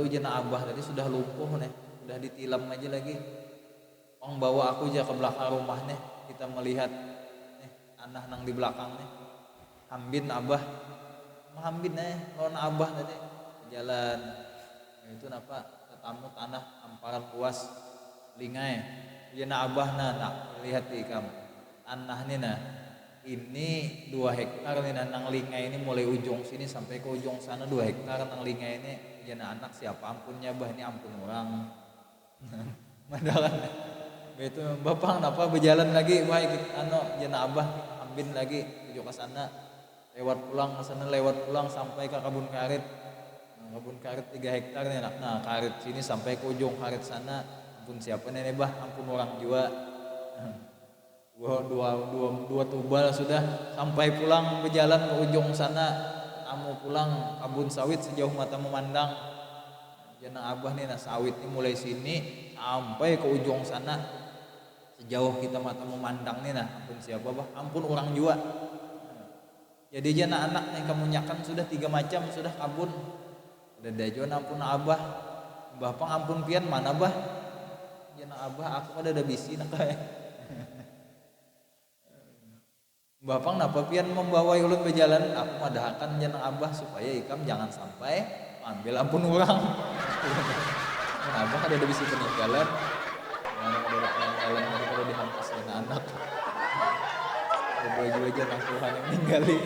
Jana abah tadi sudah lumpuh nih, sudah ditilam aja lagi. Ong bawa aku aja ke belakang rumah nih, kita melihat nih anak nang di belakang nih. Hambin abah, hambin nih, lawan abah tadi jalan. Nah, itu napa tetamu tanah amparan luas lingai. Jana abah nak lihat ikam tanah nih nah. Ini 2 hektar nih nang lingai ini mulai ujung sini sampai ke ujung sana 2 hektar nang lingai ini. Jana anak siapa ampunnya bah ini ampun orang. Madalan itu bapak kenapa berjalan lagi baik jana abah ambin lagi tujuh ke sana lewat pulang ke sana lewat pulang sampai ke kebun karet. Kebun karet 3 hektar nih nah karet sini sampai ke ujung karet sana ampun siapa nih bah ampun orang jua. Dua tubal sudah sampai pulang berjalan ke ujung sana kamu pulang kebun sawit sejauh mata memandang. Jana abah nih nah sawit ini mulai sini sampai ke ujung sana sejauh kita mata memandang nih nah ampun siapa bah ampun orang jua. Jadi jana anak yang kamu nyakan sudah 3 macam sudah kabun udah dajon ampun abah bapak ampun pian mana bah jana abah aku ada bisi nak bapak napa pian membawa ulun berjalan aku madahakan jana abah supaya ikam jangan sampai ambil ampun orang. Abah ada bisi peninggalan ada peninggalan daripada dihampas dengan anak baju aja nang Tuhan yang ninggali.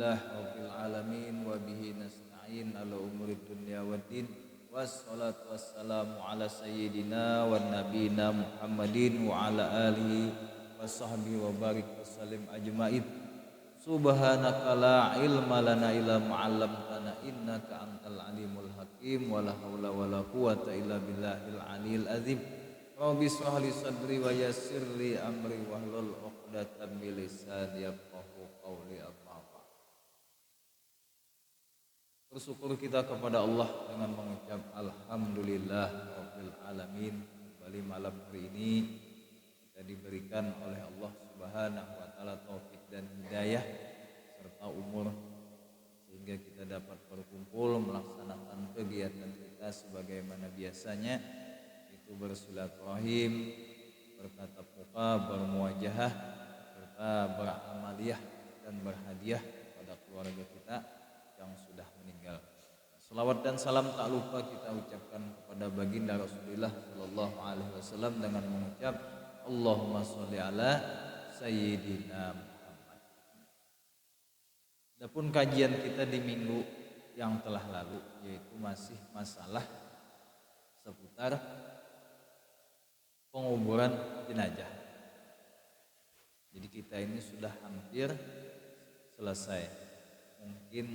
Rabbil alamin wa bihi nasta'in ala umuri dunya waddin wassalatu wassalamu ala sayyidina wan nabiyina Muhammadin wa ala alihi washabbihi wa barik wasallim ajmain. Subhanaka la ilma lana illa ma 'allamtana innaka antal alimul hakim wa la haula wa la quwwata illa billahil aliyil azim. Rabbi shrah li sadri wa yassir li amri wahlul 'uqdatam min lisani yafqahu qawli. Bersyukur kita kepada Allah dengan mengucap alhamdulillah rabbil alamin. Kembali malam hari ini kita diberikan oleh Allah Subhanahu wa taala taufik dan hidayah serta umur sehingga kita dapat berkumpul melaksanakan kegiatan kita sebagaimana biasanya, itu bersilaturahim, bertatap muka, bermuajahah serta beramaliyah dan berhadiah kepada keluarga kita yang sudah meninggal. Salawat dan salam tak lupa kita ucapkan kepada baginda Rasulullah sallallahu alaihi wasallam dengan mengucap Allahumma sholli ala sayyidina Muhammad. Adapun kajian kita di minggu yang telah lalu yaitu masih masalah seputar penguburan jenazah. Jadi kita ini sudah hampir selesai. Mungkin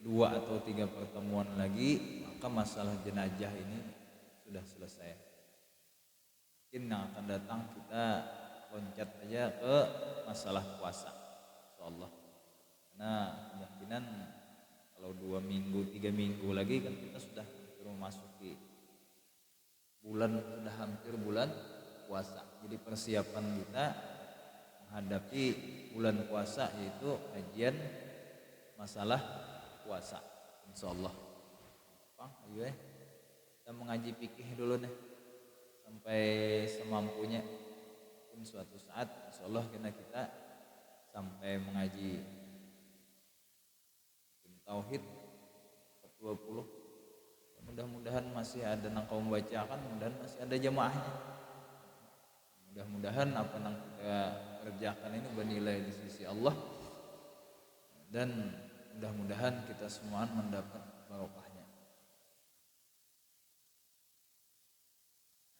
2 atau 3 pertemuan lagi maka masalah jenazah ini sudah selesai. Mungkin yang akan datang kita loncat aja ke masalah puasa insyaallah. Karena kemungkinan kalau 2 minggu 3 minggu lagi kan kita sudah memasuki sudah hampir bulan puasa. Jadi persiapan kita menghadapi bulan puasa yaitu kajian masalah puasa insyaallah. Bang, ayo kita mengaji fikih dulu nih sampai semampunya. Mungkin suatu saat insyaallah kita sampai mengaji tauhid 20. Mudah-mudahan masih ada nang kau membacakan, mudah-mudahan masih ada jamaahnya. Mudah-mudahan apa yang kita kerjakan ini bernilai di sisi Allah dan mudah-mudahan kita semua mendapat barokahnya.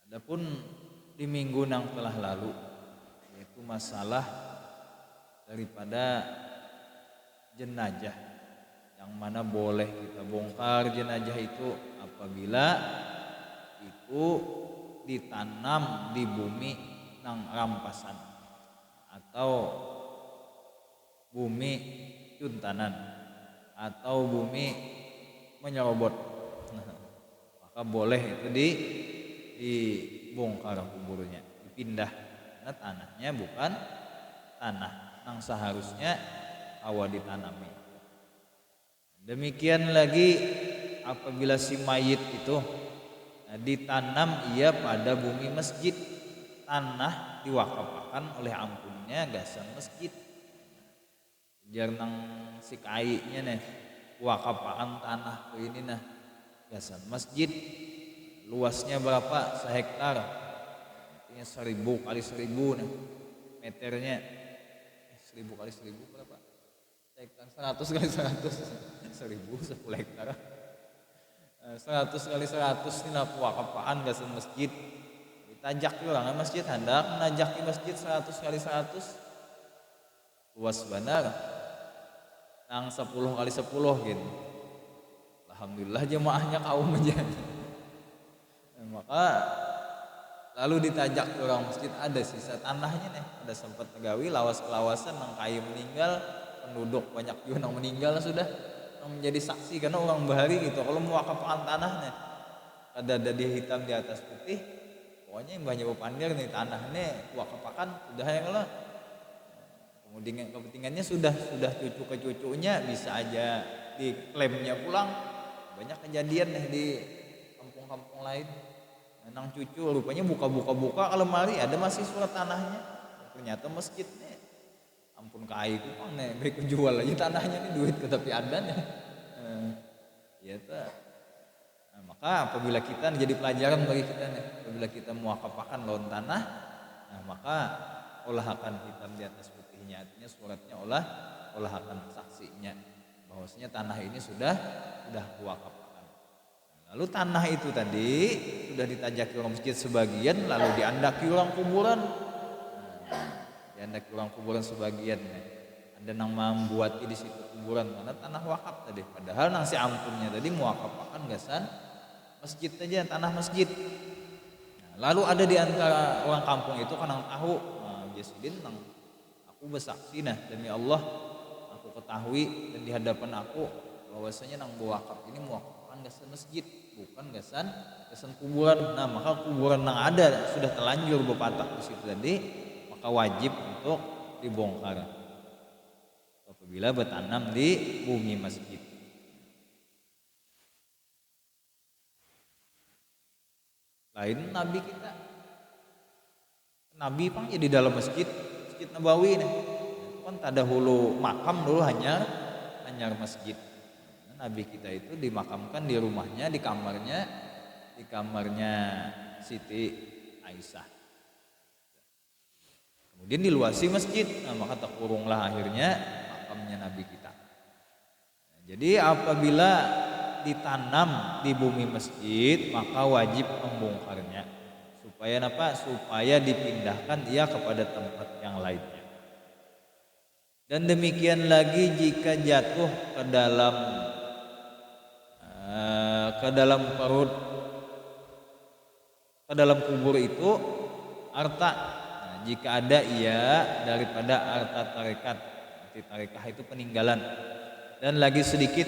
Adapun di minggu yang telah lalu yaitu masalah daripada jenazah yang mana boleh kita bongkar jenazah itu apabila itu ditanam di bumi nang rampasan atau bumi juntanan atau bumi menyerobot, maka boleh itu dibongkar kuburnya, dipindah karena tanahnya bukan tanah yang seharusnya awal ditanami. Demikian lagi apabila si mayit itu ditanam ia pada bumi masjid, tanah diwakafkan oleh ampunnya gasan masjid. Jarang si kainya nih wakafan tanah ke ini nah gasan masjid. Luasnya berapa? Sehektar. Artinya 1000 kali 1000 nih meternya. 1000 kali 1000 berapa? Hektar 100 kali 100 1000 10 hektar 100 kali 100 ini wakafaan gasan masjid ditajak orang masjid hendak menajak di masjid 100 kali 100 luas benar nang 10 kali 10 gitu. Alhamdulillah jemaahnya kaum aja. Maka lalu ditajak ke orang masjid ada sisa tanahnya nih, ada sempat tegawi lawas-lawasan nang kayu meninggal, penduduk banyak juga yang meninggal sudah yang menjadi saksi karena orang bahari gitu. Kalau mau wakafan tanahnya ada dia hitam di atas putih, pokoknya yang banyak pandir nih tanahnya wakafakan udah ya kalau kemudian kepentingannya sudah cucu ke cucunya bisa aja diklaimnya pulang. Banyak kejadian nih di kampung-kampung lain. Nang cucu rupanya buka ke lemari ada masih surat tanahnya. Ternyata masjidnya ampun kai kupang nih baik jual aja tanahnya nih duit ke tapi ada nih. Ya ta. Nah, maka apabila kita jadi pelajaran bagi kita nih, apabila kita muwakafahkan lawan tanah, nah maka olahakan hitam di atas putihnya, artinya suratnya olahakan saksinya bahwasanya tanah ini sudah muwakafahkan. Lalu tanah itu tadi sudah ditajaki orang masjid sebagian, lalu diandaki orang kuburan. Diandaki orang kuburan sebagian. Ada yang membuat di situ kuburan karena tanah wakaf tadi. Padahal nang si ampunnya tadi muwakafkan gasan masjid aja, tanah masjid. Nah, lalu ada di antara orang kampung itu kan yang tahu, Jasidin nang aku bersaksi nah demi Allah aku ketahui dan di hadapan aku bahwasanya nang wakaf ini muwakafkan gasan masjid, bukan gasan kuburan. Nah maka kuburan yang ada sudah terlanjur berpatak di situ tadi, maka wajib untuk dibongkar apabila bertanam di bumi masjid. Lain Nabi kita, Nabi pang ya di dalam masjid Nabawi nih, kan tak dahulu makam dulu hanya masjid. Nabi kita itu dimakamkan di rumahnya, di kamarnya Siti Aisyah. Kemudian diluasi masjid, nah maka terkurunglah akhirnya makamnya Nabi kita. Nah, jadi apabila ditanam di bumi masjid maka wajib membongkarnya. Supaya apa? Supaya dipindahkan ia kepada tempat yang lainnya. Dan demikian lagi jika jatuh ke dalam kubur itu harta. Nah, jika ada ia daripada harta tarekat, arti tarekah itu peninggalan, dan lagi sedikit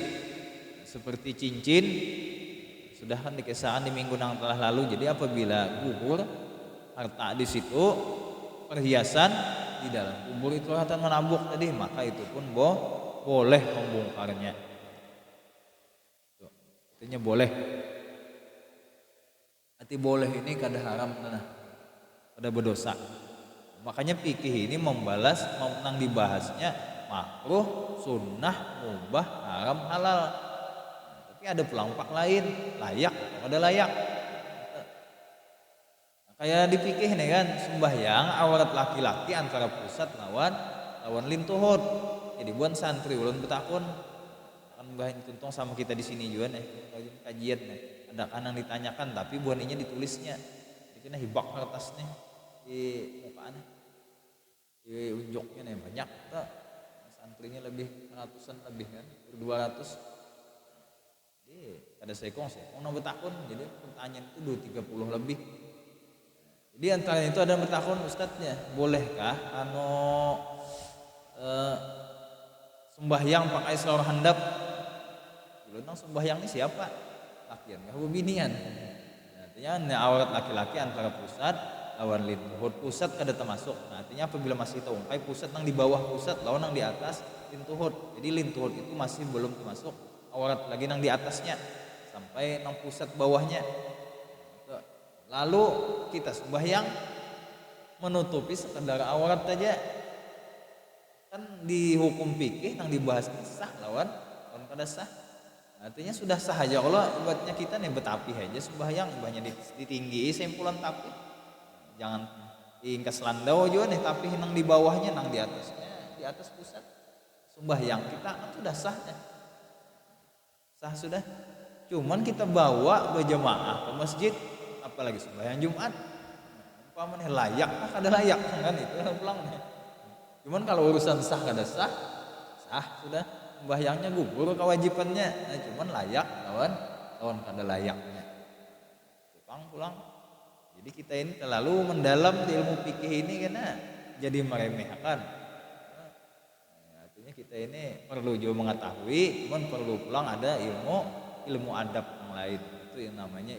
seperti cincin, sudah kan dikisahkan di minggu yang telah lalu. Jadi apabila gugur harta di situ, perhiasan di dalam kubur itu harta menabuk tadi, maka itu pun boleh membongkarnya. Artinya boleh. Arti boleh ini kada haram, kada berdosa. Makanya fikih ini membalas menang dibahasnya makruh, sunnah, mubah, haram, halal. Tapi ada pelampak lain, layak, kada layak. Kayak di fikih nih kan, sembahyang aurat laki-laki antara pusat lawan lintuhut. Jadi buan santri ulun betakun kan bahan tuntong sama kita di sini juga nih kajian nih. Ada kan yang ditanyakan tapi buaninya ditulisnya. Jadi nah hibak kertas nih di mukanya, di unjuknya nih banyak tak santrinya lebih ratusan lebih kan 200. Jadi ada sekong nomor betakun. Jadi pertanyaan itu 230 lebih. Di antara itu ada bertakun, ustadznya bolehkah sembahyang pakai selawar handap? Bilang sembahyang ini siapa? Lakian, gak binian. Nah, artinya aurat laki-laki antara pusat lawan lintuhut. Pusat kada termasuk. Nah, artinya apabila masih terungkai pusat nang di bawah pusat lawan nang di atas lintuhut. Jadi lintuhut itu masih belum termasuk aurat lagi nang di atasnya sampai nang pusat bawahnya. Lalu kita sembahyang menutupi sekedar aurat saja, kan di hukum fikih yang dibahas sah lawan kada sah. Artinya sudah sah aja kalau buatnya kita nih betapi aja sembahyang banyak ditinggi simpulan tapi jangan diingkas landau juga nih tapi nang di bawahnya nang di atasnya di atas pusat sembahyang kita kan sudah sah sudah. Cuman kita bawa berjamaah ke masjid apalagi sembahyang Jumat umpamanya layak kada layak kan itu pulang nih. Cuman kalau urusan sah kada sah sudah sembahyangnya gugur kewajibannya. Nah, cuman layak lawan kada layaknya pulang. Jadi kita ini terlalu mendalam di ilmu fikih ini karena jadi meremehkan. Artinya kita ini perlu juga mengetahui, cuman perlu pulang ada ilmu adab yang lain. Itu yang namanya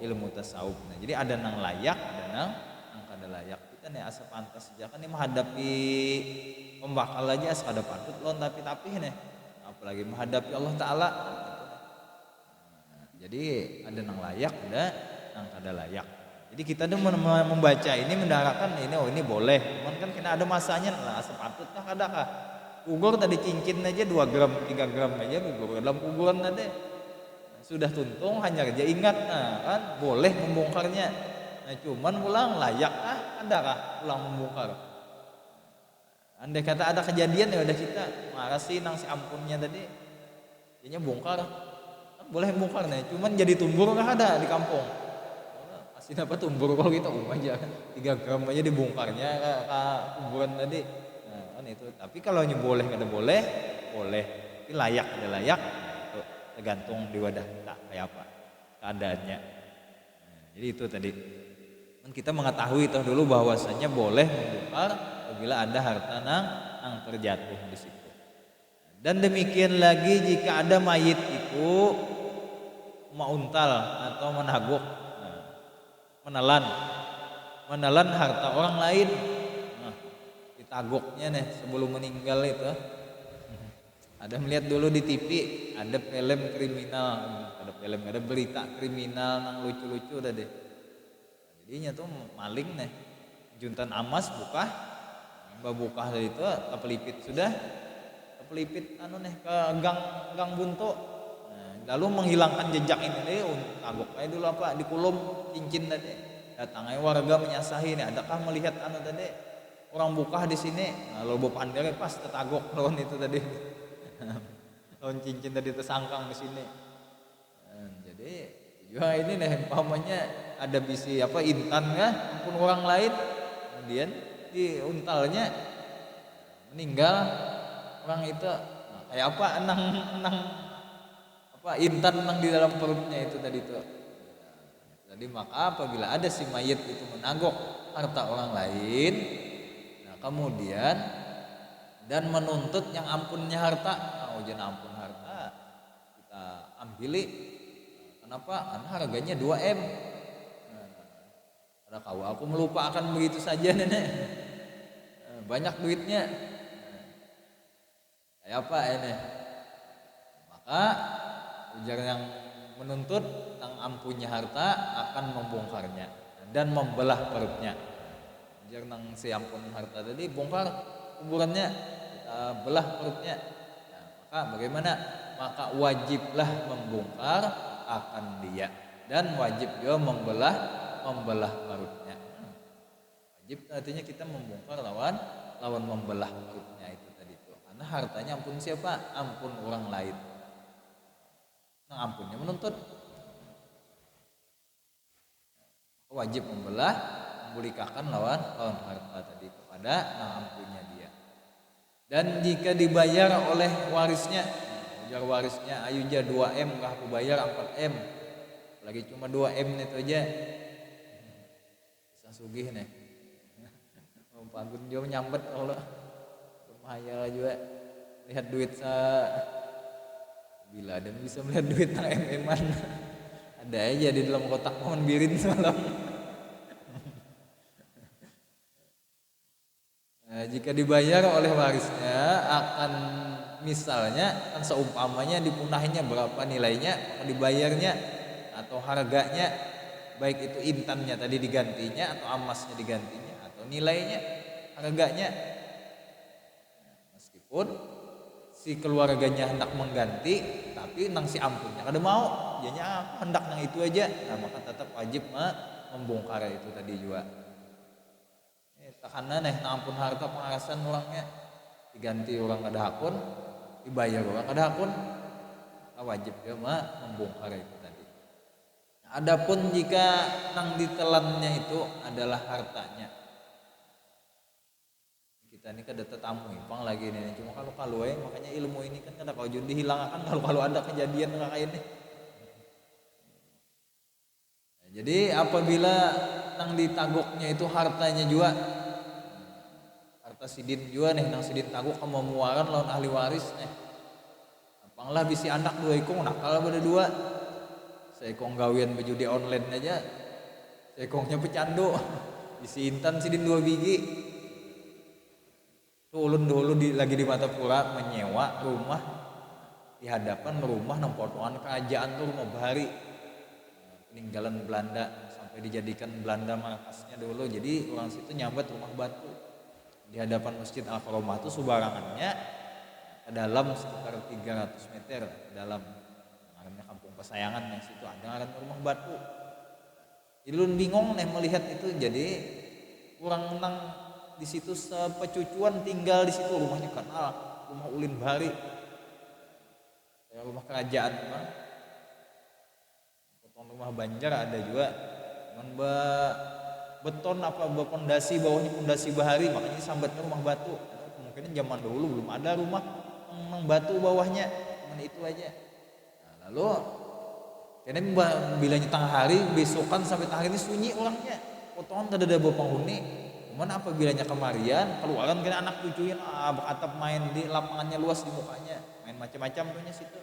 ilmu tasawuf. Nah, jadi ada nang layak, ada nang kada layak. Kita nih asa pantas saja kan ini menghadapi pembakal aja asa kada patut lon tapi nih. Apalagi menghadapi Allah Taala. Nah, jadi ada nang layak, ada nang kada layak. Jadi kita tuh membaca ini mendarahkan ini boleh. Cuman kan kena ada masanya lah sepatut kada kah. Gugur tadi cincin aja 2 gram 3 gram aja gugur dalam kuburan tadi. Sudah tuntung hanya aja ingat kan boleh membongkarnya. Nah, cuman pulang layak ada kah pulang membongkar. Andai kata ada kejadian ya udah kita marah sih nang si ampunnya tadi. Jadinya bongkar. Boleh bongkar nih, cuman jadi tumbur kah ada di kampung. Dapat tumbur kalau kita aja kan 3 gram aja dibongkarnya ke kuburan tadi. Nah, kan itu. Tapi kalau boleh nggak ada boleh, tapi layak ada layak. Nah, itu tergantung di wadah kita kayak apa keadaannya. Nah, jadi itu tadi. Kan kita mengetahui itu dulu bahwasanya boleh membongkar apabila ada harta nang terjatuh di situ. Dan demikian lagi jika ada mayit itu mauntal atau menaguk. Menelan harta orang lain. Nah, ditagoknya nih sebelum meninggal itu. Ada melihat dulu di TV ada film kriminal, ada berita kriminal yang lucu-lucu tadi. Jadinya tuh maling nih, juntan amas buka dari itu terpelipit ke gang buntu. Lalu menghilangkan jejak ini deh, tagok aja dulu dikulum cincin tadi. Datangnya warga menyasahi nih, adakah melihat tadi orang buka di sini? Lalu pandai pas tertagok lawan itu tadi, lawan cincin tadi tersangkang di sini. Jadi juga ini nih, pamannya ada bisi intan ampun orang lain, kemudian di untalnya meninggal orang itu. Kayak apa enang intan nang di dalam perutnya itu tadi tuh. Jadi maka apabila ada si mayit itu menagok harta orang lain, nah kemudian dan menuntut yang ampunnya harta, ujian ampun harta kita ambili. Kenapa? Karena harganya 2M. Ada kau aku melupakan begitu saja nenek. Banyak duitnya. Kayak apa ini? Maka ujar yang menuntut tentang ampunya harta akan membongkarnya dan membelah perutnya. Ujar nang si ampun harta tadi bongkar kuburannya, kita belah perutnya. Nah, maka bagaimana? Maka wajiblah membongkar akan dia dan wajib juga membelah perutnya. Wajib artinya kita membongkar lawan membelah perutnya itu tadi itu. Karena hartanya ampun siapa? Ampun orang lain. Nah, ampunnya menuntut, wajib memulikakan lawan harta tadi kepada ampunnya dia. Dan jika dibayar oleh warisnya, ujar warisnya ayo ja 2M kah aku bayar 4M, lagi cuma 2M itu aja bisa sugih nih. Pagun dia menyambet Allah lumayan juga lihat duit bila dan bisa melihat duit nang MM-an Ada aja di dalam kotak pohon birin semalam. Nah, jika dibayar oleh warisnya akan misalnya kan seumpamanya dipunahinya berapa nilainya, dibayarnya atau harganya, baik itu intannya tadi digantinya atau emasnya digantinya atau nilainya, harganya. Meskipun si keluarganya hendak mengganti, tapi nang si ampunnya kada mau, jadinya hendak nang itu aja. Nah, maka tetap wajib membongkar itu tadi juga. Takana neh nang ampun harta pengarasan orangnya diganti orang kada hakun, dibayar orang kada hakun, wajib dia membongkar itu tadi. Adapun jika nang ditelannya itu adalah hartanya, kita ini kada tetamu impang lagi nih, cuma kalau makanya ilmu ini kan kada kau jadi dihilangkan kalau ada kejadian kayak ini. Nah, jadi apabila nang ditagoknya itu hartanya juga, harta sidin juga nih, nang sidin tagok kememuaran lawan ahli waris nih. Apanglah bisi anak dua ikong nakal pada dua. Seekong gawian berjudi online aja, seekongnya pecandu. Bisi intan sidin 2 biji. Tuh ulun dulu lagi di Matapura menyewa rumah di hadapan rumah nang potongan kerajaan tuh, rumah bahari peninggalan Belanda sampai dijadikan Belanda markasnya dulu. Jadi orang situ nyambat rumah batu di hadapan Masjid Al-Karomah tuh subarangannya ke dalam sekitar 300 meter ke dalam. Namanya kampung kesayangan yang situ ada ngaran rumah batu. Ilun bingung nih melihat itu, jadi kurang nang di situ sepecucuan tinggal di situ, rumahnya kenal rumah ulin bahari kayak rumah kerajaan bang. Potong rumah Banjar ada juga dengan beton apa pondasi, bawahnya pondasi bahari, makanya sambatnya rumah batu. Kemungkinan zaman dulu belum ada rumah yang batu bawahnya, cuman itu aja. Nah, lalu karena bilanya tengah hari, besokan sampai tengah hari ini sunyi orangnya, potongan kada ada penghuni. Cuman apabila kemarian keluaran kena anak cucunya berkatap main di lapangannya luas di mukanya, main macam-macam tuhnya situ.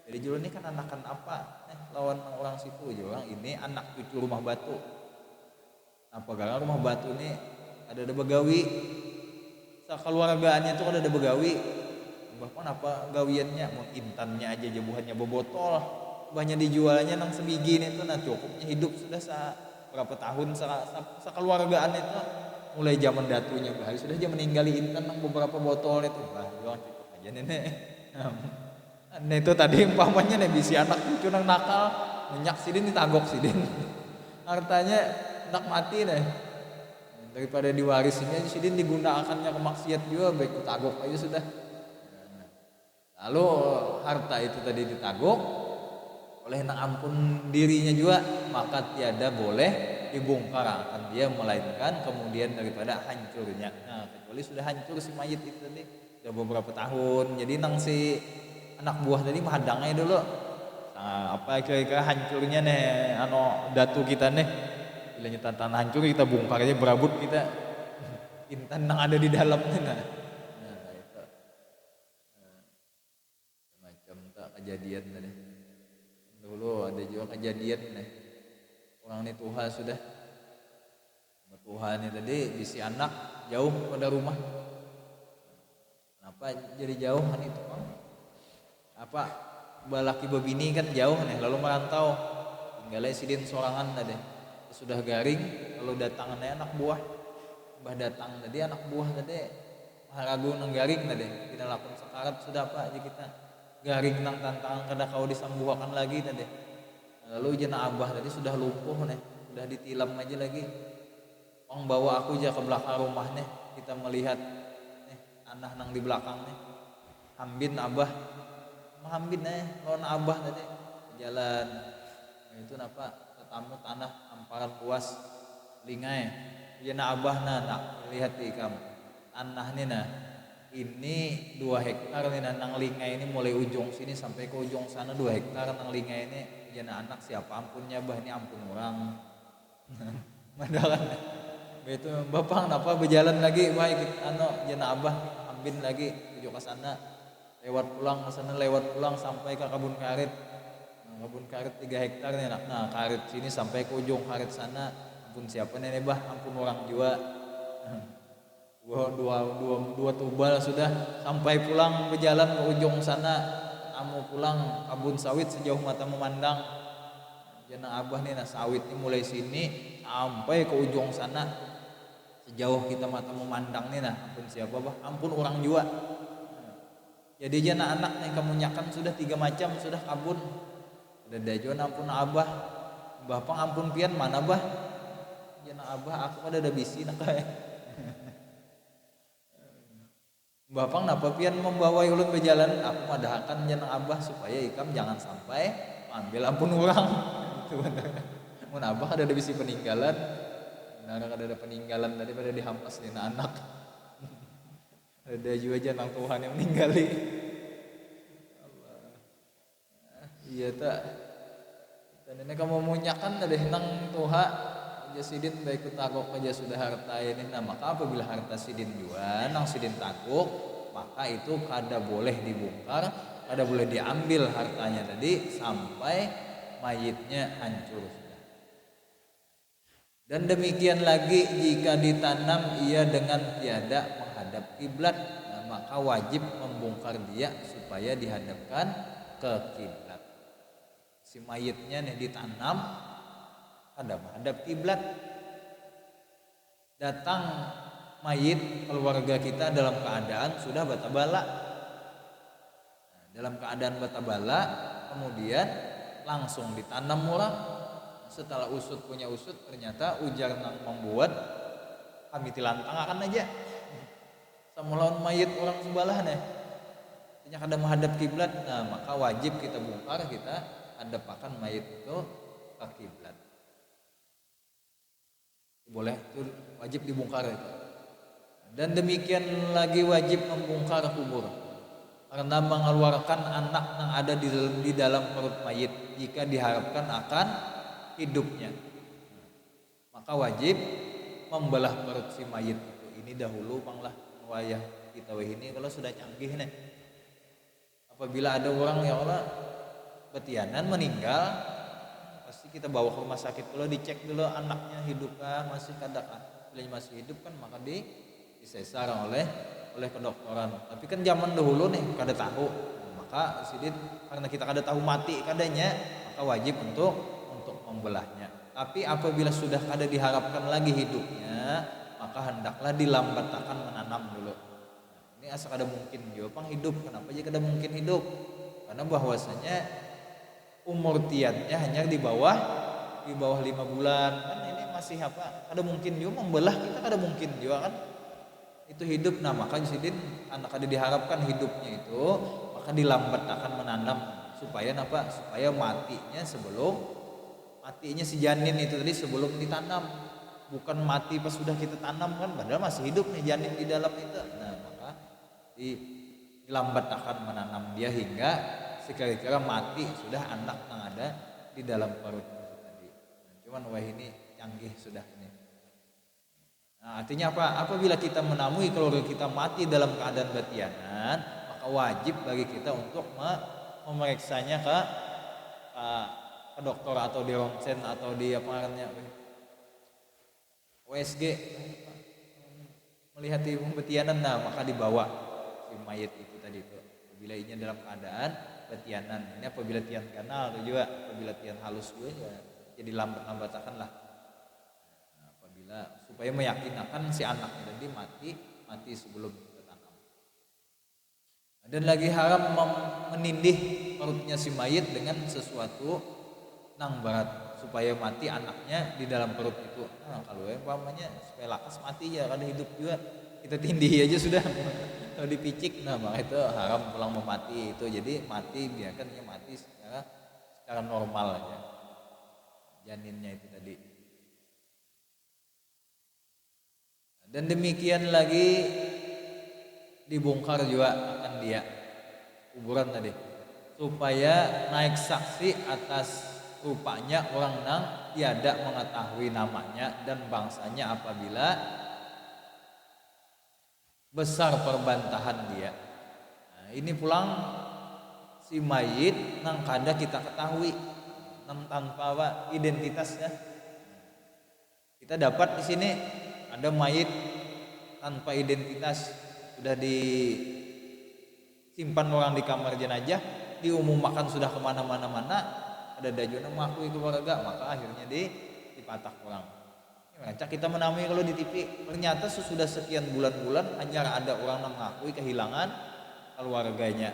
Jadi jual ini kan anakan apa? Lawan orang situ jual ini anak cucu rumah batu. Apa gara rumah batu ini ada begawi, keluargaannya tuh ada begawi. Bahkan apa gawiannya, mau intannya aja jebuhannya bobotol, banyak dijualnya nang sebiji nih tuh, nah cukupnya hidup sudah berapa tahun sekeluargaan itu. Mulai zaman datunya bahari sudah dia meninggali intan nang beberapa botol itu, jual cukup aja nenek. Nah itu tadi umpamanya nih bisi anak cucu nang nakal minyak sidin ditagok sidin. Hartanya hendak mati deh. Daripada diwarisinnya sidin digunakannya ke maksiat juga, baik ditagok aja sudah. Lalu harta itu tadi ditagok oleh nang ampun dirinya juga, maka tiada boleh dibongkar akan dia, melainkan kemudian daripada hancurnya. Nah, kecuali sudah hancur si mayit itu tadi sudah beberapa tahun, jadi nang si anak buah tadi menghadangnya dulu. Nah, apa kira-kira hancurnya nih datu kita nih, bilanya tanah hancur kita bongkar aja berabut kita intan nang ada di dalamnya. Nah itu macam tak kejadian tadi dulu ada juga kejadian nih. Orang ini Tuhan sudah Tuhan ini tadi bisi anak jauh pada rumah. Kenapa jadi jauhan itu bang? Apa balaki babini kan jauh nih, lalu merantau tinggalnya sidin sorangan tadi sudah garing. Lalu datangannya anak buah, mbah datang tadi anak buah tadi ragu nang garing tadi kita lakukan sekarat sudah apa aja kita garing nang tantangan kada kau disambuhakan lagi tadi. Lalu jana abah tadi sudah lumpuh nih, sudah ditilam aja lagi. Orang bawa aku aja ke belakang rumah nih, kita melihat nih anah nang di belakang nih. Hambin abah, hambin lawan abah tadi jalan. Nah, itu napa tetamu tanah amparan luas lingai. Jana abah nak lihat di kamu tanah nih nah. Ini 2 hektar nih nang lingai ini, mulai ujung sini sampai ke ujung sana 2 hektar nang lingai ini. Jana anak siapa ampunnya bah, ini ampun orang. Madakan itu bapak kenapa berjalan lagi baik jana abah ambin lagi tuju ke sana, lewat pulang ke sana, lewat pulang sampai ke kebun karet. Kebun karet 3 hektar nih, nah karet sini sampai ke ujung karet sana, ampun siapa nenek bah, ampun orang jua. Dua tubal sudah sampai pulang berjalan ke ujung sana, kamu pulang kebun sawit sejauh mata memandang. Jangan abah nih, nah sawit ini mulai sini sampai ke ujung sana, sejauh kita mata memandang nih, nah ampun siapa bah, ampun orang jua. Jadi jangan anak nih kamu nyakan sudah 3 macam sudah kabun. Udah dajon ampun abah, bapak ampun pian mana bah? Jangan abah aku ada bisi nak kayak. Bapak napa pian membawa ulun berjalan, aku madahakan jangan abah supaya ikam jangan sampai ambil ampun orang. Itu benar. Mun abah ada bisi peninggalan, benar ada peninggalan daripada dihampas dina anak. Ada juga janang Tuhan yang meninggali. Iya tak. Dan ini kamu munyakan ada nang Tuhan aja sidin baik tagok aja sudah harta ini. Nah maka apabila harta sidin juga nang sidin tagok, maka itu kada boleh dibongkar, kada boleh diambil hartanya tadi sampai mayitnya hancur. Dan demikian lagi jika ditanam ia dengan tiada menghadap kiblat, nah, maka wajib membongkar dia supaya dihadapkan ke kiblat. Si mayitnya nih ditanam ada menghadap kiblat. Datang mayit keluarga kita dalam keadaan sudah bata bala. Nah, dalam keadaan bata bala kemudian langsung ditanam orang. Setelah usut punya usut ternyata ujar nang membuat kami tilantang akan aja. Samulaun mayit orang sebelah nih. Ternyata kada menghadap kiblat, nah maka wajib kita bongkar, kita hadapakan mayit itu ke kiblat. Boleh itu wajib dibongkar itu. Dan demikian lagi wajib membongkar kubur karena mengeluarkan anak yang ada di dalam perut mayit jika diharapkan akan hidupnya. Maka wajib membelah perut si mayit itu. Ini dahulu panglah wayah kita ini kalau sudah canggih nih. Apabila ada orang yang Allah betianan meninggal, pasti kita bawa ke rumah sakit dulu, dicek dulu anaknya hidup kah, masih kadakah. Bila masih hidup kan maka disesar oleh kedokteran. Tapi kan zaman dahulu nih kada tahu. Maka sidin karena kita kada tahu mati kadanya, maka wajib untuk membelahnya. Tapi apabila sudah kada diharapkan lagi hidupnya, maka hendaklah dilambatkan menanam dulu. Ini asal kada mungkin juga pang hidup. Kenapa aja kada mungkin hidup? Karena bahwasanya umur tiannya hanya di bawah 5 bulan. Kan ini masih apa? Kada mungkin juga membelah, kita kada mungkin juga kan. Itu hidup. Nah, maka sidin anak kada diharapkan hidupnya itu, maka dilambatkan menanam supaya apa? Supaya matinya si janin itu tadi sebelum ditanam. Bukan mati pas sudah kita tanam kan, padahal masih hidup nih janin di dalam itu. Nah, maka dilambatkan menanam dia hingga sekira-kira mati sudah anak yang ada di dalam perut itu tadi. Nah, cuman wah ini canggih sudah ini. Nah, artinya apa? Apabila kita menemui keluarga kita mati dalam keadaan batianan, maka wajib bagi kita untuk memeriksanya ke dokter atau di ronsen atau di apa namanya USG melihat di betianan, nah maka dibawa si mayit itu tadi itu. Apabila ini dalam keadaan betianan, ini apabila tian kanal itu juga, apabila tian halus juga ya jadi lambat-lambatakan lah. Nah, apabila supaya meyakinkan si anaknya tadi mati sebelum ditanam. Dan lagi haram menindih perutnya si mayit dengan sesuatu nang barat supaya mati anaknya di dalam perut itu. Nah, kalau umpamanya supaya lakas mati ya kada hidup juga, kita tindih aja sudah. Kalau dipicik, nah maka itu haram pulang memati itu. Jadi mati biarkan dia mati secara normal aja janinnya itu tadi. Dan demikian lagi dibongkar juga akan dia kuburan tadi supaya naik saksi atas rupanya orang nang tiada mengetahui namanya dan bangsanya apabila besar perbantahan dia. Nah, ini pulang si mayit nang kada kita ketahui. tanpa apa identitas ya. Kita dapat di sini ada mayit tanpa identitas, sudah disimpan orang di kamar jenazah, diumumkan sudah kemana-mana, ada dajuna mengakui keluarga, maka akhirnya dipatak orang. Ngacak kita menamai kalau di TV, ternyata sesudah sekian bulan-bulan hanya ada orang yang mengakui kehilangan keluarganya.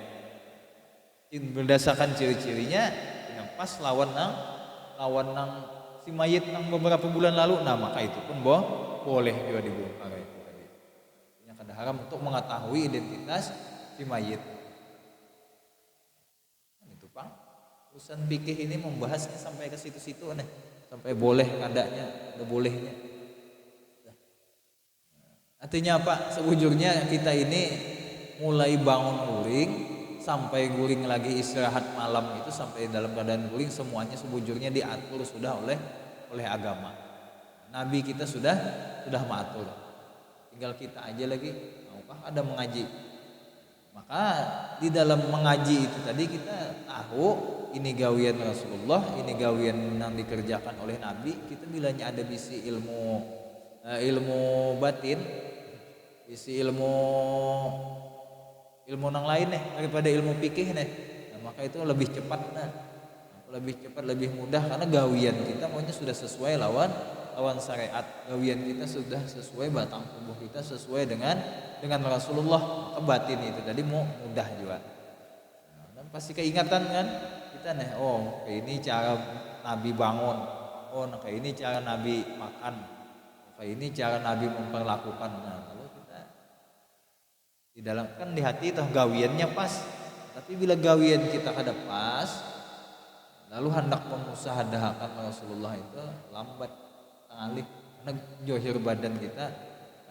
Berdasarkan ciri-cirinya, pas lawan nang si mayit nang beberapa bulan lalu, nah maka itu pun boleh juga dibongkar itu tadi. Yang kada haram untuk mengetahui identitas si mayit. Itu Pak. Urusan fikih ini membahasnya sampai ke situ-situ nih, sampai boleh kadanya, ada bolehnya. Artinya apa? Sebujurnya kita ini mulai bangun guring sampai guring lagi istirahat malam itu sampai dalam keadaan guring semuanya sebujurnya diatur sudah oleh agama. Nabi kita sudah mengatur. Tinggal kita aja lagi maukah ada mengaji. Maka di dalam mengaji itu tadi kita tahu ini gawian Rasulullah, ini gawian yang dikerjakan oleh Nabi. Kita bilanya ada bisi ilmu batin, bisi ilmu nang lain nih daripada ilmu fikih nih. Nah, maka itu lebih cepat lebih mudah karena gawian kita maunya sudah sesuai lawan syariat. Gawian kita sudah sesuai batang tubuh kita sesuai dengan Rasulullah. Batin itu tadi mau mudah juga. Nah, dan pasti keingatan kan kita nih, oh kayak ini cara Nabi bangun, oh nah, kayak ini cara Nabi makan, kayak ini cara Nabi memperlakukan. Nah, lalu kita di dalam kan di hati toh gawiannya pas, tapi bila gawian kita kada pas, lalu hendak mengusahakan Rasulullah itu lambat alih karena johir badan kita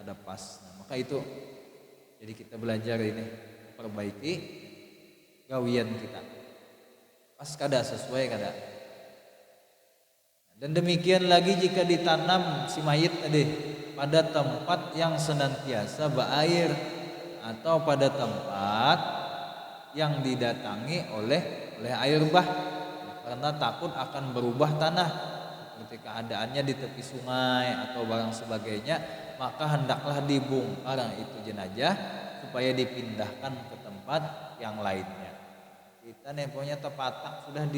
ada pas. Nah, maka itu jadi kita belajar ini perbaiki gawian kita pas kada sesuai kada. Dan demikian lagi jika ditanam si mayit tadi pada tempat yang senantiasa berair atau pada tempat yang didatangi oleh air bah karena takut akan berubah tanah seperti keadaannya di tepi sungai atau barang sebagainya, maka hendaklah dibongkar itu jenazah supaya dipindahkan ke tempat yang lainnya. Kita nih punya tepatak sudah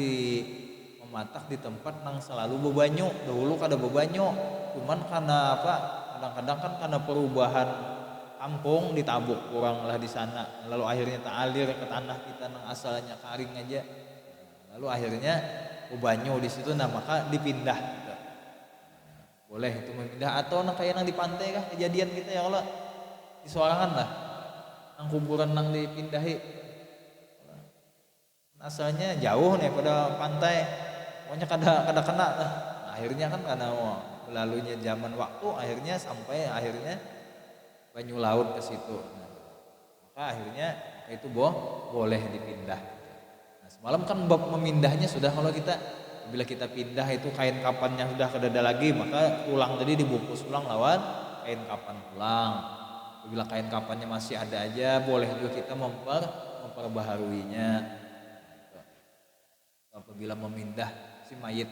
mematak di tempat yang selalu bebanyu. Dahulu kada bebanyu, cuman karena apa? Kadang-kadang kan karena perubahan kampung ditabuk kurang lah di sana. Lalu akhirnya ta'alir ke tanah kita yang asalnya kering aja. Lalu akhirnya bebanyu di situ, nah maka dipindah. Boleh itu memindah atau kayak nang di pantai kah kejadian kita ya Allah di sorangan lah. Nang kuburan nang dipindahi. Asalnya jauh nih pada pantai. Pokoknya kada kena lah. Nah, akhirnya kan karena lalunya zaman waktu akhirnya sampai banyu laut ke situ. Nah, maka akhirnya itu boleh dipindah. Nah, semalam kan bab memindahnya sudah, kalau kita bila kita pindah itu kain kapannya sudah kada ada lagi, maka tulang tadi dibungkus ulang lawan kain kapan tulang. Bila kain kapannya masih ada aja, boleh juga kita memperbaharuinya. Apabila memindah si mayit,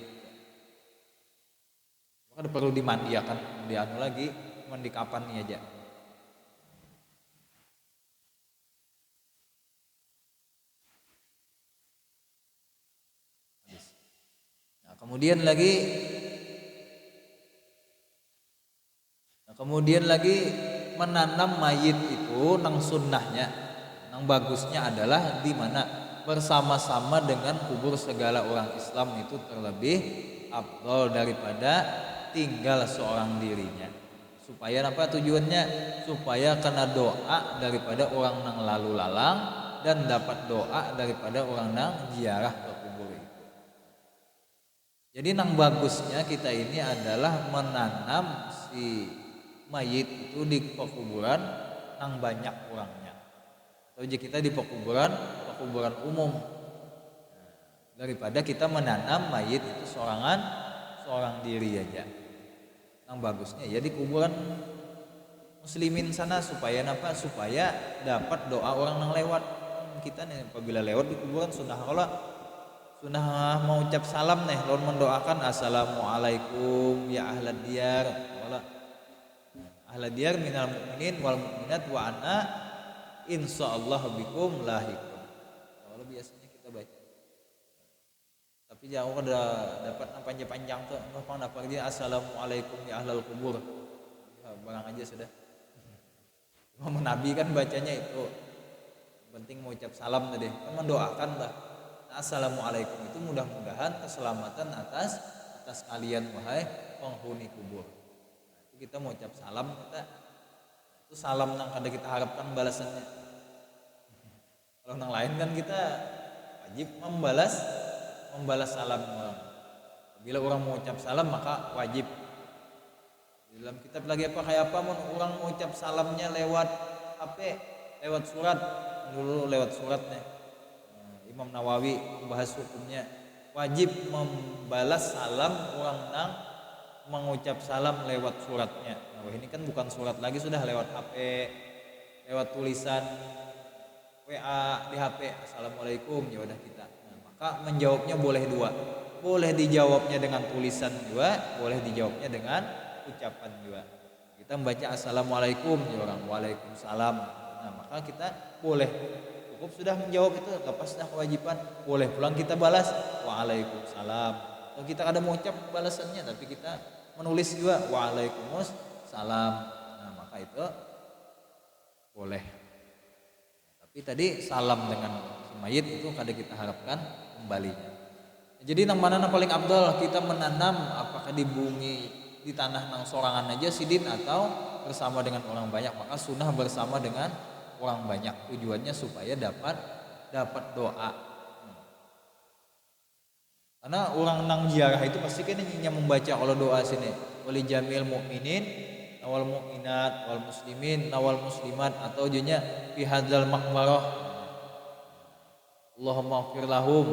maka perlu dimandiakan, lagi, mandi kapan nih aja. Kemudian lagi menanam mayit itu nang sunnahnya, nang bagusnya adalah di mana bersama-sama dengan kubur segala orang Islam itu terlebih afdal daripada tinggal seorang dirinya. Supaya apa tujuannya? Supaya kena doa daripada orang nang lalu lalang dan dapat doa daripada orang nang ziarah ke kubur itu. Jadi nang bagusnya kita ini adalah menanam si mayit itu di pekuburan nang banyak orangnya. Atau jika kita di pekuburan umum, daripada kita menanam mayit itu seorang diri aja. Nang bagusnya ya di kuburan muslimin sana supaya apa? Supaya dapat doa orang nang lewat. Kita nih apabila lewat di kuburan sunnah Allah sunah mau ucap salam nih lawan mendoakan assalamualaikum ya ahlad diyar wala ahlad diyar minal mu'minin wal mu'minat wa ana insyaallah bikum lahiqun. Kalau biasanya kita baca. Tapi jauh udah dapat panjang-panjang tuh gampang dapat dia assalamualaikum ya ahlal kubur. Ya, barang aja sudah. Imam Nabi kan bacanya itu. Penting mau ucap salam tadi. Kan mendoakan lah. Assalamualaikum itu mudah-mudahan keselamatan atas kalian wahai penghuni kubur. Nah, itu kita mau ucap salam kita itu salam yang kada kita harapkan balasannya. Kalau yang lain kan kita wajib membalas salam orang. Bila orang mau ucap salam maka wajib. Di dalam kitab lagi apa kayak apa orang mau ucap salamnya lewat HP, lewat surat dulu lewat suratnya. Imam Nawawi membahas hukumnya wajib membalas salam orang nang mengucap salam lewat suratnya. Nah, ini kan bukan surat lagi sudah lewat HP, lewat tulisan WA di HP assalamualaikum ya udah kita. Nah, maka menjawabnya boleh dua, boleh dijawabnya dengan tulisan juga, boleh dijawabnya dengan ucapan juga. Kita membaca assalamualaikum ya orang waalaikumsalam. Nah maka kita boleh cukup sudah menjawab itu lepas dah kewajiban boleh pulang kita balas waalaikumsalam atau kita ada mau ucap balasannya tapi kita menulis juga waalaikumsalam. Nah maka itu boleh. Tapi tadi salam dengan si mayit itu kada kita harapkan kembalinya. Jadi nang mana paling afdal kita menanam apakah di bumi di tanah nang sorangan aja sidin atau bersama dengan orang banyak. Maka sunnah bersama dengan orang banyak tujuannya supaya dapat doa. Karena orang nang ziarah itu pasti kan hanya membaca kalau doa sini wali jamil mukminin awal mukminat wal muslimin awal muslimat atau jadinya fi hadzal maqbarah Allahumma ighfir lahum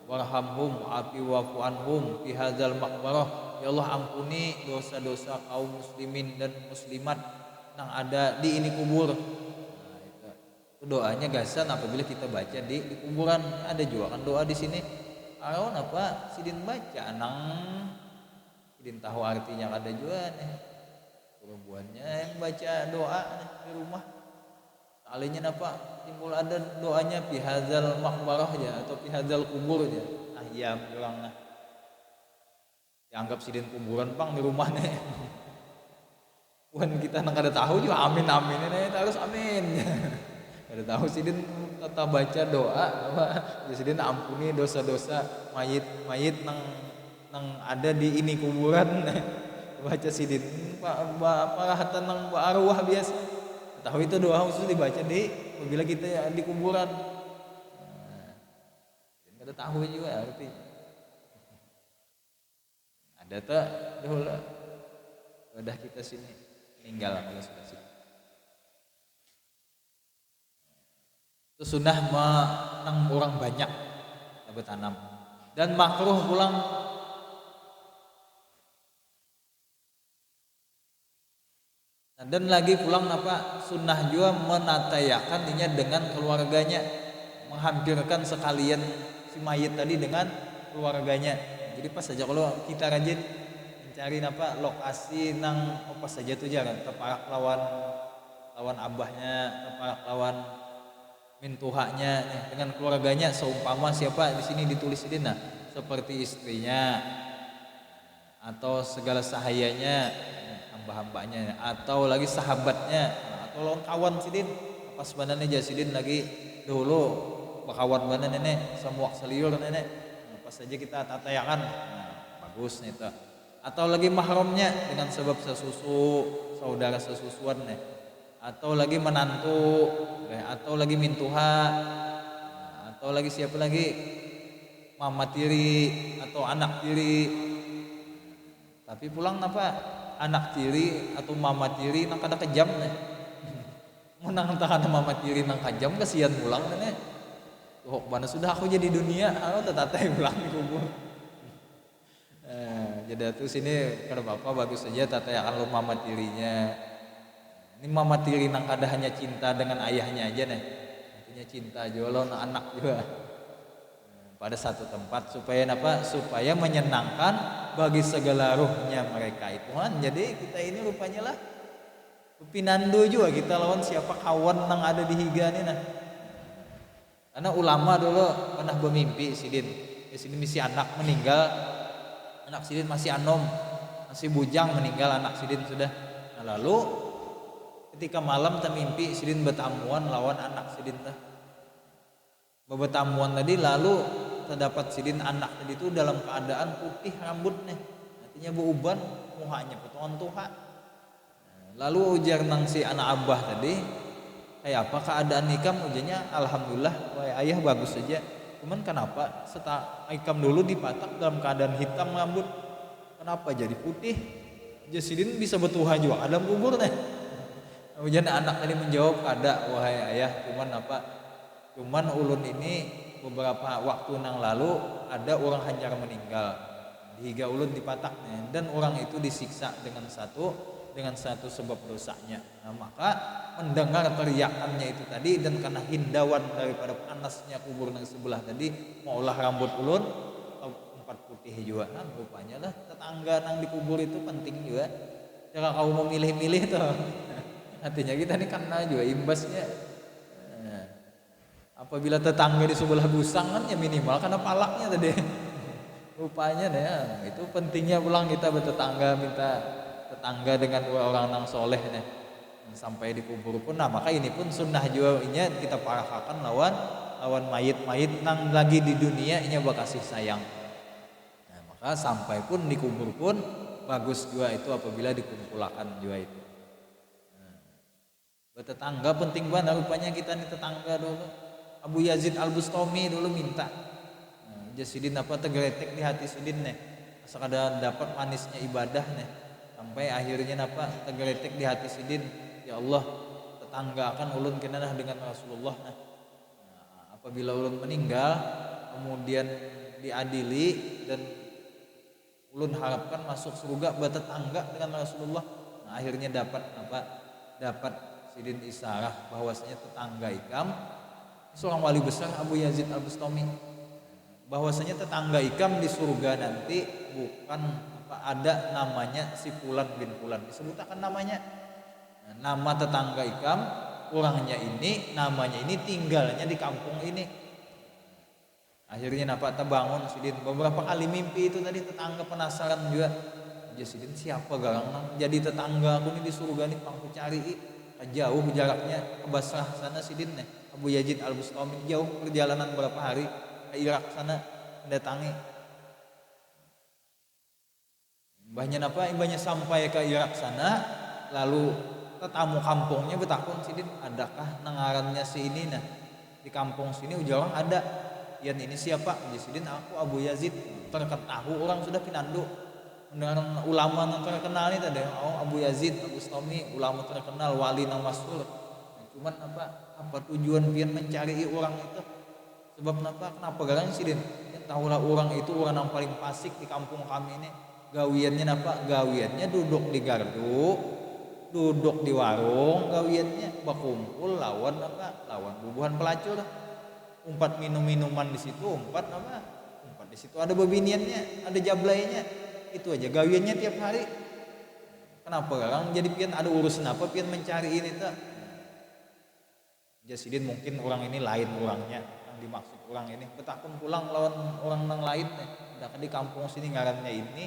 warhamhum wa'afi wa'fu anhum fi hadzal maqbarah. Ya Allah ampuni dosa-dosa kaum muslimin dan muslimat yang ada di ini kubur. Nah, itu doanya gasan apabila kita baca di kuburan. Ada juga kan doa di sini. Aron apa sidin baca anang sidin tahu artinya ada juga nih. Perempuannya yang baca doa nih, di rumah. Kalinya apa timbul ada doanya fi hadzal maqbarah ya atau fi hadzal kubur ya. Ah iya bilang nah. Dianggap sidin kuburan pang di rumah nih. Bukan kita nang kada tahu juga amin ini harus amin. Kada tahu sidin tetap baca doa apa sidin ampuni dosa-dosa mayit nang ada di ini kuburan. Baca sidin parahatan nang arwah biasa. Tahu itu doa khusus dibaca di apabila kita di kuburan. Nah, kada tahu juga artinya. Ada tak dahulu udah kita sini meninggal kalau sudah sini. Itu sunnah menang orang banyak bertanam dan makruh pulang dan lagi pulang apa sunnah juga menatayakan ninya dengan keluarganya menghampirkan sekalian si mayit tadi dengan keluarganya. Jadi pas saja kalau kita rajin mencari apa lokasi nang apa saja tuh jangan teparak lawan abahnya, teparak lawan mintuhanya dengan keluarganya seumpama siapa di sini ditulis ini nah seperti istrinya atau segala sahayanya hamba-hambanya atau lagi sahabatnya atau lawan kawan sidin pas banane jasidin lagi dulu bakawan mana nenek semua seliur nenek pas saja kita tatayakan bagus nih itu atau lagi mahramnya dengan sebab sesusu saudara sesusuan nih atau lagi menantu atau lagi mintuha atau lagi siapa lagi mama tiri atau anak tiri. Tapi pulang apa anak tiri atau mama tiri nang kada kejam nih menang tahan mama tiri nang kejam kasihan pulang nih. Oh, mana sudah aku jadi dunia, aku tetap pulang di kubur. Jadi tuh sini kalau bapak bagus saja tata akan lu mama tirinya. Ini mama tiri nang kada hanya cinta dengan ayahnya aja nih, punya cinta juga lo anak juga. pada satu tempat supaya apa? Supaya menyenangkan bagi segala ruhnya mereka itu kan. Jadi kita ini rupanya lah pinando juga kita lawan siapa kawan yang ada di higa ini nah. Karena ulama dulu pernah bermimpi sidin, di sini misi anak meninggal, anak sidin masih anom, masih bujang meninggal anak sidin sudah. Nah, lalu ketika malam termimpi sidin bertamuan lawan anak sidin teh. Bertamuan tadi lalu terdapat sidin anak tadi itu dalam keadaan putih rambutnya, artinya beruban muhanya potongan tuha. Lalu ujar nang si anak abah tadi, kayak apa keadaan ikam? Ujarnya alhamdulillah, wah ayah bagus saja. Cuman kenapa ikam dulu dipatak dalam keadaan hitam rambut, kenapa jadi putih? Jasidin bisa bertuhan juga dalam kubur nih. Kemudian anak tadi menjawab, ada wahai ayah, cuman ulun ini beberapa waktu nang lalu ada orang hanyar meninggal dihiga ulun dipataknya dan orang itu disiksa dengan satu sebab dosanya. Nah, maka mendengar teriakannya itu tadi dan karena hindauan daripada panasnya kubur yang sebelah tadi maulah rambut ulun empat putih juga. Nah, rupanya lah tetangga nang dikubur itu penting juga. Cara kau memilih-milih tuh. Artinya kita ini kena juga imbasnya. Nah, apabila tetangga di sebelah gusang kan ya minimal karena palaknya tadi. Rupanya ya, itu pentingnya pulang kita bertetangga minta tetangga dengan orang yang soleh nih sampai dikubur pun. Nah maka ini pun sunnah juga kita parahakan lawan mayit nang lagi di dunia ini bakasih sayang. Nah maka sampai pun dikubur pun bagus juga itu apabila dikumpulkan juga itu. Nah, bertetangga penting banget rupanya kita nih tetangga dulu. Abu Yazid Al-Bustami dulu minta Jasidin apa tergeletek di hati sidin nih sekadar dapat manisnya ibadah nih sampai akhirnya tergeletek di hati sidin, ya Allah tetangga akan ulun kenanah dengan Rasulullah. Nah, apabila ulun meninggal kemudian diadili dan ulun harapkan masuk surga bertetangga dengan Rasulullah. Nah, akhirnya dapat sidin isyarah bahwasanya tetangga ikam seorang wali besar Abu Yazid Al-Bustami, bahwasanya tetangga ikam di surga nanti bukan ada namanya si Fulan bin Fulan disebutkan namanya. Nah, nama tetangga ikam orangnya ini namanya ini tinggalnya di kampung ini. Akhirnya terbangun sidin beberapa kali mimpi itu tadi tetangga penasaran juga. Sidin siapa garang jadi tetangga aku ini di surga nih pangku cari jauh jaraknya ke Basrah sana sidin nih. Abu Yazid Al-Bustami jauh perjalanan berapa hari ke Irak sana mendatangi. Ibahnya sampai ke Irak sana lalu tetamu kampungnya bertakun sidin adakah nangarannya si ini nah di kampung sini ujar orang ada. Yan ini siapa? Sidin aku Abu Yazid terketahui orang sudah pinandu mendengar ulama yang terkenal ini tadi Abu Yazid Al-Bustami ulama terkenal wali nang masyhur. Cuman apa tujuan pian mencari orang itu? Sebab kenapa garang sidin? Ya, tahulah orang itu orang yang paling fasik di kampung kami ini. Gawiannya gawiannya duduk di gardu, duduk di warung, gawiannya berkumpul lawan bubuhan pelacur. Umpat minuman di situ, umpat di situ ada bebiniannya, ada jablainya. Itu aja gawiannya tiap hari. Kenapa garang jadi pian ada urusan apa pian mencari ini tuh? Jasidin mungkin orang ini lain orangnya yang dimaksud orang ini betakun pulang lawan orang yang lain nih di kampung sini ngarannya ini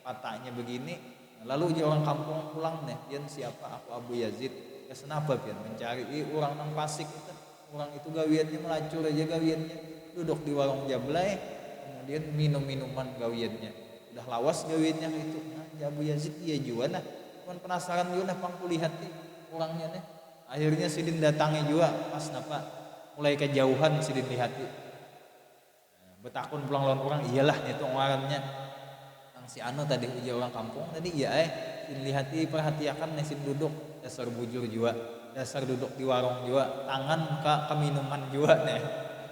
patahnya begini lalu dia orang kampung pulang nih pian siapa aku Abu Yazid ya kenapa pian mencari orang yang fasik itu orang itu gawiannya melacur aja gawiannya duduk di warung jablay kemudian minum minuman gawiannya udah lawas gawiannya itu nah Abu Yazid iya juga nah cuman penasaran juga nah pangku lihat nih orangnya nih. Akhirnya sidin datangi juga pas mulai kejauhan sidin lihati. Betakun pulang lawan orang iyalah itu ngarannya yang si anu tadi uji orang kampung tadi iya sidin lihati perhatiakan sidin duduk dasar bujur juga dasar duduk di warung juga tangan ke minuman juga nih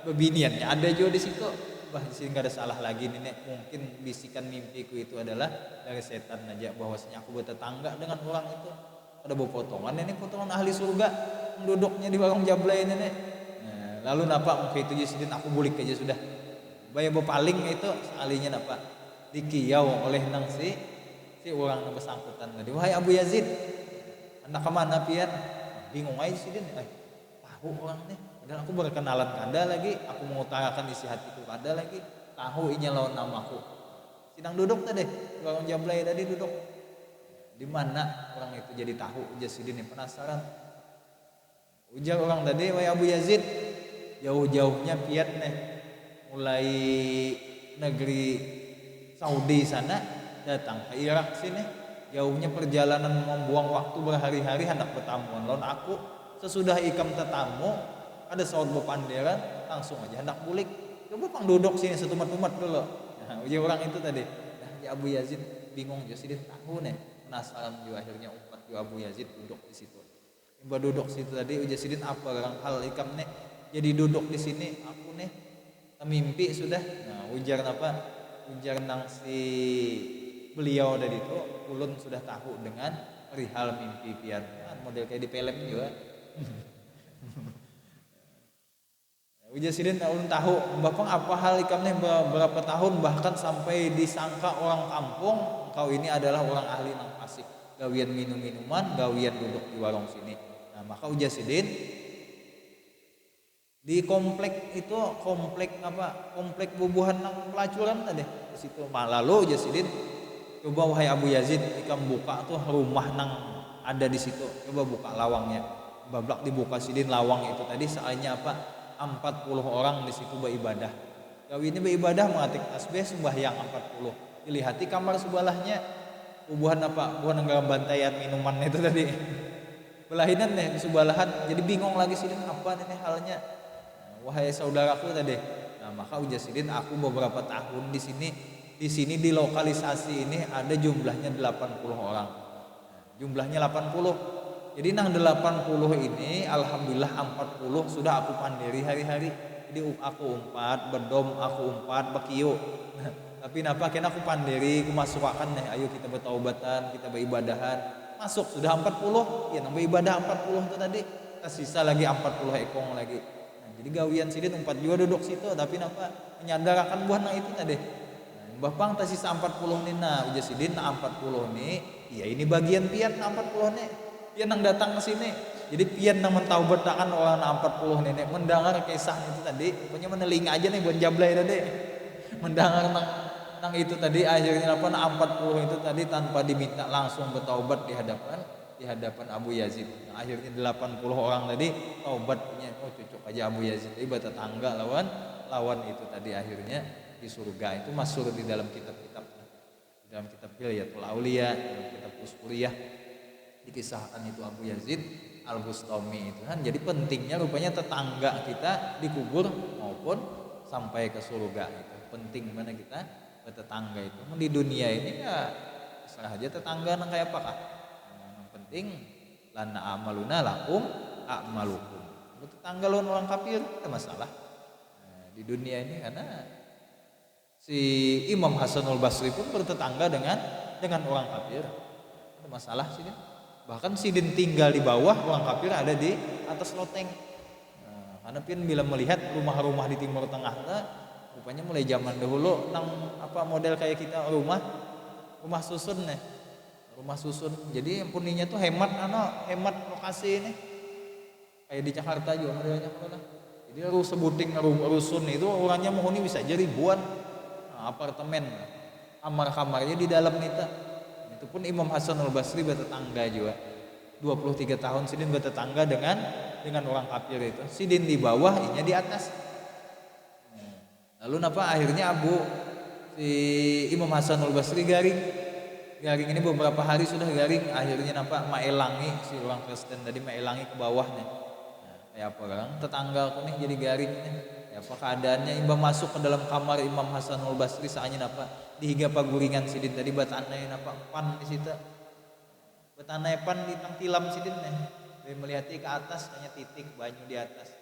bebiniannya ada juga di situ. Bah di sini gak ada salah lagi nih nek mungkin bisikan mimpiku itu adalah dari setan aja bahwasanya aku bertetangga dengan orang itu. Ada bawa potongan ini potongan ahli surga duduknya di warung jablay ini nih. Nah, lalu mungkin itu sidin aku bulik aja sudah Baya bepaling itu alinya apa dikiau oleh nang si orang yang bersangkutan tadi. Wahai Abu Yazid, anda kemana pian? Bingung aja sih dia. Tahu orang nih. Padahal aku berkenalan kada lagi. Aku mengutarakan isi hatiku kada lagi. Tahu inya lawan namaku. Sidang duduk tadi. Orang Jablay tadi duduk. Di mana orang itu jadi tahu? Jasidin yang penasaran. Ujar orang tadi, wahai Abu Yazid, jauh-jauhnya pian nih. Mulai negeri Saudi sana datang ke Irak sini, jauhnya perjalanan membuang waktu berhari-hari hendak bertamuan lawan aku. Sesudah ikam tetamu ada saud bepanderan langsung aja hendak bulik. Coba pang duduk sini setumat-tumat dulu. Nah, uji orang itu tadi. Nah, ya Abu Yazid bingung jadi tahu nih, penasaran juga akhirnya umat juga Abu Yazid duduk di situ. Coba duduk situ tadi uji sidin apa orang hal ikam nih jadi duduk di sini aku nih mimpi sudah. Nah, ujar apa? Ujar nang si beliau dari itu ulun sudah tahu dengan perihal mimpi pian. Nah, model kayak di film juga. Ujar sidin ulun tahu bapang apa hal ikamnya berapa tahun bahkan sampai disangka orang kampung kau ini adalah orang ahli nang fasik. Gawian minum-minuman, gawian duduk di warung sini. Nah, maka ujar sidin di komplek itu komplek bubuhan nang pelacuran tadi di situ lalu Jasidin coba wahai Abu Yazid ikam buka tuh rumah nang ada di situ coba buka lawangnya bablak dibuka sidin lawang itu tadi soalnya 40 orang di situ beribadah gawi ini beribadah mengatik tasbih sembahyang 40 dilihati kamar sebelahnya bubuhan bubuhan nang bantaian minuman itu tadi belahinan nih sebelahan jadi bingung lagi sidin apa nih halnya. Wahai saudaraku tadi, nah maka ujar sidin aku beberapa tahun di sini di lokalisasi ini ada jumlahnya 80 orang. Jumlahnya 80. Jadi nang 80 ini alhamdulillah 40 sudah aku pandiri hari-hari. Jadi aku umpat, bedom aku umpat, bekiu. Tapi napa kena aku pandiri, aku masukkan nih ayo kita bertaubatan, kita beribadahan. Masuk sudah 40, ya nang beribadah 40 itu tadi. Tersisa lagi 40 ekong lagi. Jadi gawian sidin 4 juga duduk situ tapi napa menyadarkan buah nang itu tadi. Nah, bapang tersisa 40 nih nah ujar sidin 40 nih. Ya ini bagian pian 40 nih. Pian nang datang ke sini. Jadi pian nang mentaubatkan orang 40 nih mendengar kisah itu tadi. Pokoknya meneling aja nih buat Jablay tadi. Mendengar nang itu tadi akhirnya 40 itu tadi tanpa diminta langsung bertaubat di hadapan Abu Yazid. Nah, akhirnya 80 orang tadi taubatnya cocok aja Abu Yazid ibadah tetangga lawan itu tadi akhirnya di surga. Itu masuk di dalam kitab-kitab Hilyatul Auliya, dalam kitab Usuliyah dikisahkan itu Abu Yazid Al-Bustami itu kan. Jadi pentingnya rupanya tetangga kita dikubur maupun sampai ke surga itu. Penting mana kita bertetangga itu. Di dunia ini ya serah aja tetangga nang kayak apakah. Penting lana amaluna lakum a'malukum. Tetangga lawan orang kafir ada masalah. Nah, di dunia ini karena si Imam Hasanul Basri pun bertetangga dengan orang kafir. Ada masalah sih dia. Bahkan sidin tinggal di bawah, orang kafir ada di atas loteng. Nah, karena pun bila melihat rumah-rumah di Timur Tengah rupanya mulai zaman dahulu nang model kayak kita rumah susun nih. Rumah susun. Jadi yang puninya tuh hemat lokasi ini. Kayak di Jakarta juga modelnya lah. Jadi sebuting rusun itu orangnya menghuni bisa aja ribuan. Nah, apartemen. Kamar-kamarnya di dalam itu. Itu pun Imam Hasanul Basri bertetangga juga. 23 tahun sidin bertetangga dengan orang kafir itu. Sidin di bawah, inya di atas. Lalu akhirnya si Imam Hasanul Basri garing ini beberapa hari sudah garing. Akhirnya maelangi si orang Kristen tadi maelangi ke bawah nih. Nah, kayak apa orang tetangga aku nih jadi garing nih. Ya apa keadaannya Imam masuk ke dalam kamar Imam Hasanul Basri saanya dihiga paguringan sidin tadi batanai pan di situ. Batanai pan di tang tilam sidin nih. Dia melihati ke atas hanya titik banyu di atas.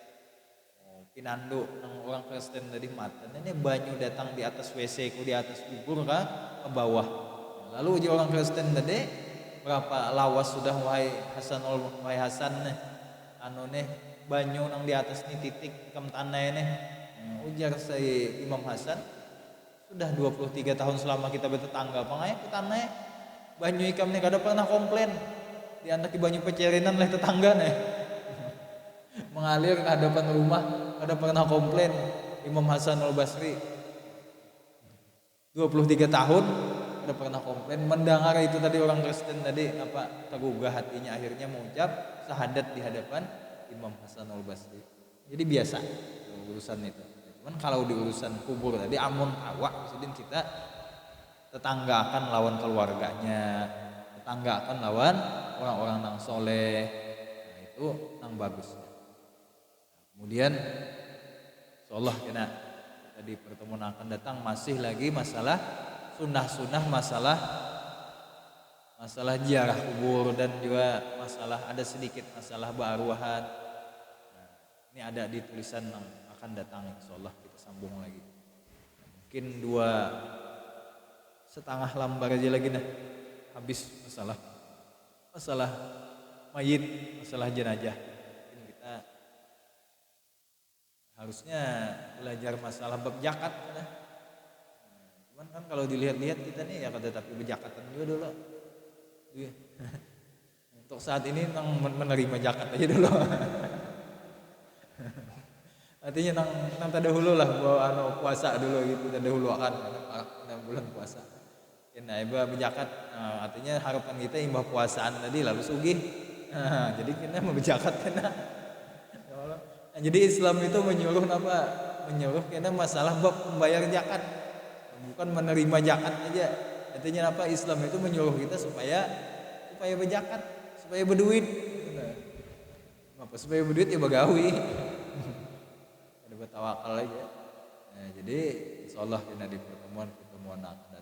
Pinando nang orang Kristen tadi mata. Ini banyu datang di atas WC ku di atas kubur ke bawah. Lalu orang Kristen tadi berapa lawas sudah wahai Hasan nih banyu nang di atas nih titik kam tanah nih ujar saya Imam Hasan, sudah 23 tahun selama kita bertetangga, pangaya petane banyu ikam nih kada pernah komplain. Di anak banyu pecerinan lah tetangga nih. Mengalir ke hadapan rumah, kada pernah komplain. Imam Hasan al-Basri 23 tahun kada pernah komplain. Mendengar itu tadi orang Kristen tadi apa tergugah hatinya, akhirnya mengucap syahadat di hadapan Imam Hasan al-Basri. Jadi biasa urusan itu. Cuman kalau di urusan kubur tadi amun awak presiden kita tetangga akan lawan keluarganya, tetangga akan lawan orang-orang nang soleh. Nah, itu nang bagus. Kemudian insyaallah kena di pertemuan akan datang masih lagi masalah sunnah-sunnah, masalah ziarah kubur, dan juga masalah ada sedikit masalah berarwahan. Nah, ini ada di tulisan yang akan datang, insyaallah kita sambung lagi. Mungkin 2,5 lembar aja lagi nah habis masalah mayit, masalah jenazah. Mungkin kita harusnya belajar masalah bab zakat nah. Cuman kan kalau dilihat-lihat kita nih ya kada tapi berjakatan juga dulu. Untuk saat ini nang menerima zakat aja dulu. Artinya nang tadahulu lah bawa puasa dulu gitu, tadahulu akan bulan puasa. Kena iba berzakat, artinya harapan kita imbah puasaan tadi lalu sugih. Jadi kita mau berzakat kena. Nah, jadi Islam itu menyuruh apa? Menyuruh kena masalah bab membayar zakat, bukan menerima zakat aja. Artinya apa? Islam itu menyuruh kita supaya berzakat, supaya berduit. Apa supaya berduit ya bagawi. Ada bertawakal aja. Nah, jadi insyaallah kita di pertemuan akan